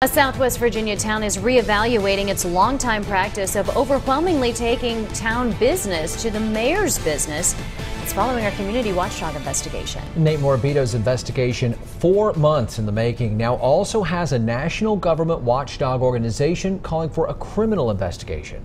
A Southwest Virginia town is reevaluating its longtime practice of overwhelmingly taking town business to the mayor's business. It's following our Community Watchdog investigation. Nate Morabito's investigation, 4 months in the making, now also has a national government watchdog organization calling for a criminal investigation.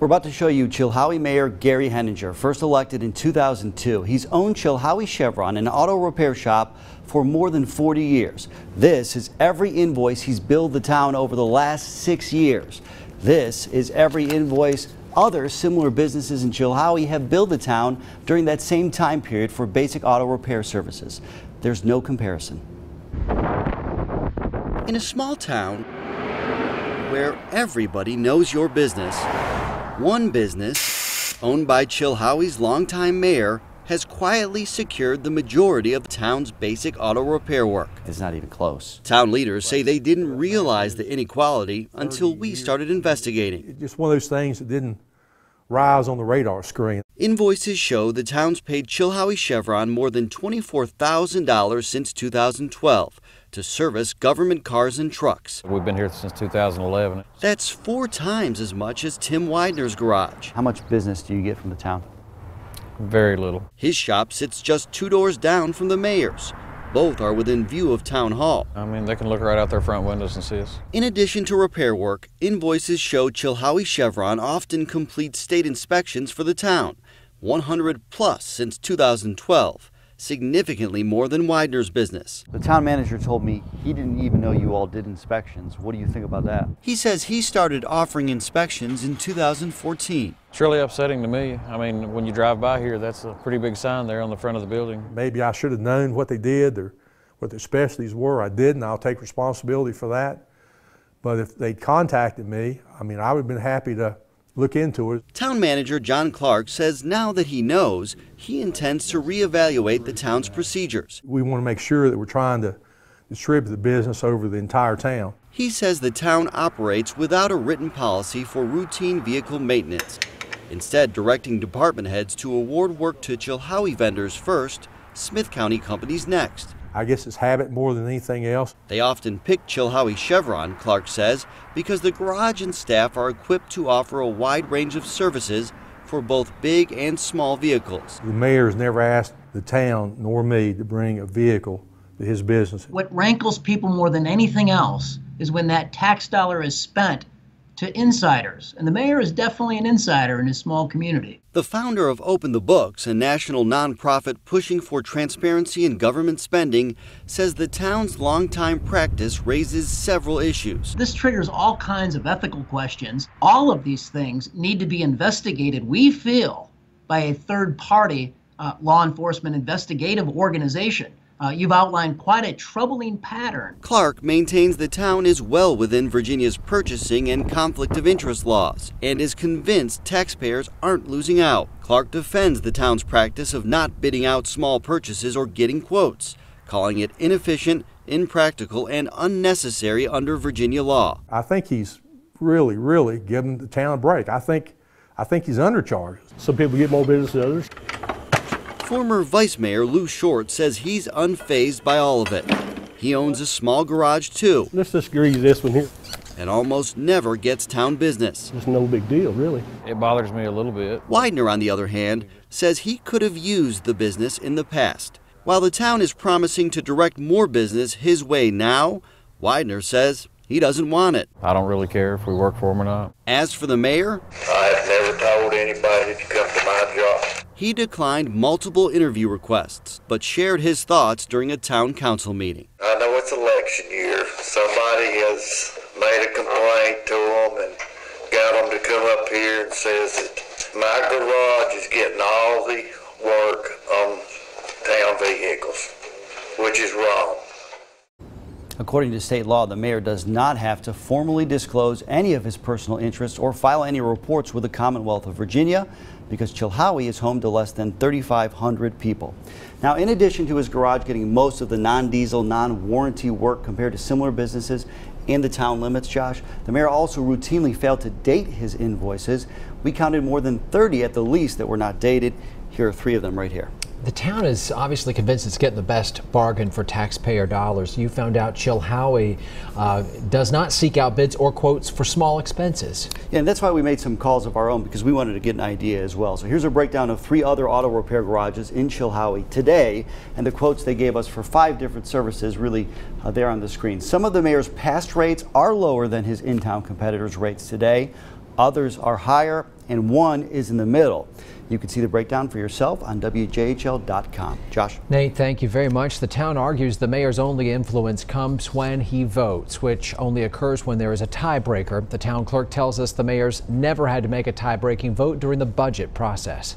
We're about to show you Chilhowie Mayor Gary Henninger, first elected in 2002. He's owned Chilhowie Chevron, an auto repair shop, for more than 40 years. This is every invoice he's billed the town over the last 6 years. This is every invoice other similar businesses in Chilhowie have billed the town during that same time period for basic auto repair services. There's no comparison. In a small town where everybody knows your business, one business, owned by Chilhowie's longtime mayor, has quietly secured the majority of the town's basic auto repair work. It's not even close. Town leaders say they didn't realize the inequality until we started investigating. It's just one of those things that didn't rise on the radar screen. Invoices show the town's paid Chilhowie Chevron more than $24,000 since 2012 to service government cars and trucks. We've been here since 2011. That's 4 times as much as Tim Widener's garage. How much business do you get from the town? Very little. His shop sits just 2 doors down from the mayor's. Both are within view of Town Hall. I mean, they can look right out their front windows and see us. In addition to repair work, invoices show Chilhowie Chevron often completes state inspections for the town, 100 plus since 2012, significantly more than Widener's business. The town manager told me he didn't even know you all did inspections. What do you think about that? He says he started offering inspections in 2014. It's really upsetting to me. I mean, when you drive by here, that's a pretty big sign there on the front of the building. Maybe I should have known what they did or what their specialties were. I didn't. I'll take responsibility for that. But if they contacted me, I mean, I would have been happy to look into it. Town manager John Clark says now that he knows, he intends to reevaluate the town's procedures. We want to make sure that we're trying to distribute the business over the entire town. He says the town operates without a written policy for routine vehicle maintenance, instead directing department heads to award work to Chilhowie vendors first, Smith County companies next. I guess it's habit more than anything else. They often pick Chilhowie Chevron, Clark says, because the garage and staff are equipped to offer a wide range of services for both big and small vehicles. The mayor has never asked the town nor me to bring a vehicle to his business. What rankles people more than anything else is when that tax dollar is spent to insiders, and the mayor is definitely an insider in his small community. The founder of Open the Books, a national nonprofit pushing for transparency in government spending, says the town's longtime practice raises several issues. This triggers all kinds of ethical questions. All of these things need to be investigated, we feel, by a third-party law enforcement investigative organization. You've outlined quite a troubling pattern. Clark maintains the town is well within Virginia's purchasing and conflict of interest laws and is convinced taxpayers aren't losing out. Clark defends the town's practice of not bidding out small purchases or getting quotes, calling it inefficient, impractical, and unnecessary under Virginia law. I think he's really giving the town a break. I think he's undercharged. Some people get more business than others. Former Vice Mayor Lou Short says he's unfazed by all of it. He owns a small garage too. Let's just grease this one here. And almost never gets town business. It's no big deal, really. It bothers me a little bit. Widener, on the other hand, says he could have used the business in the past. While the town is promising to direct more business his way now, Widener says he doesn't want it. I don't really care if we work for him or not. As for the mayor, I have never told anybody to come to my job. He declined multiple interview requests, but shared his thoughts during a town council meeting. I know it's election year. Somebody has made a complaint to them and got them to come up here and says that my garage is getting all the work on town vehicles, which is wrong. According to state law, the mayor does not have to formally disclose any of his personal interests or file any reports with the Commonwealth of Virginia because Chilhowie is home to less than 3,500 people. Now, in addition to his garage getting most of the non-diesel, non-warranty work compared to similar businesses in the town limits, Josh, the mayor also routinely failed to date his invoices. We counted more than 30 at the least that were not dated. Here are 3 of them right here. The town is obviously convinced it's getting the best bargain for taxpayer dollars. You found out Chilhowie does not seek out bids or quotes for small expenses. Yeah, and that's why we made some calls of our own, because we wanted to get an idea as well. So here's a breakdown of 3 other auto repair garages in Chilhowie today, and the quotes they gave us for 5 different services, really there on the screen. Some of the mayor's past rates are lower than his in-town competitors' rates today. Others are higher, and one is in the middle. You can see the breakdown for yourself on WJHL.com. Josh? Nate, thank you very much. The town argues the mayor's only influence comes when he votes, which only occurs when there is a tiebreaker. The town clerk tells us the mayor's never had to make a tie-breaking vote during the budget process.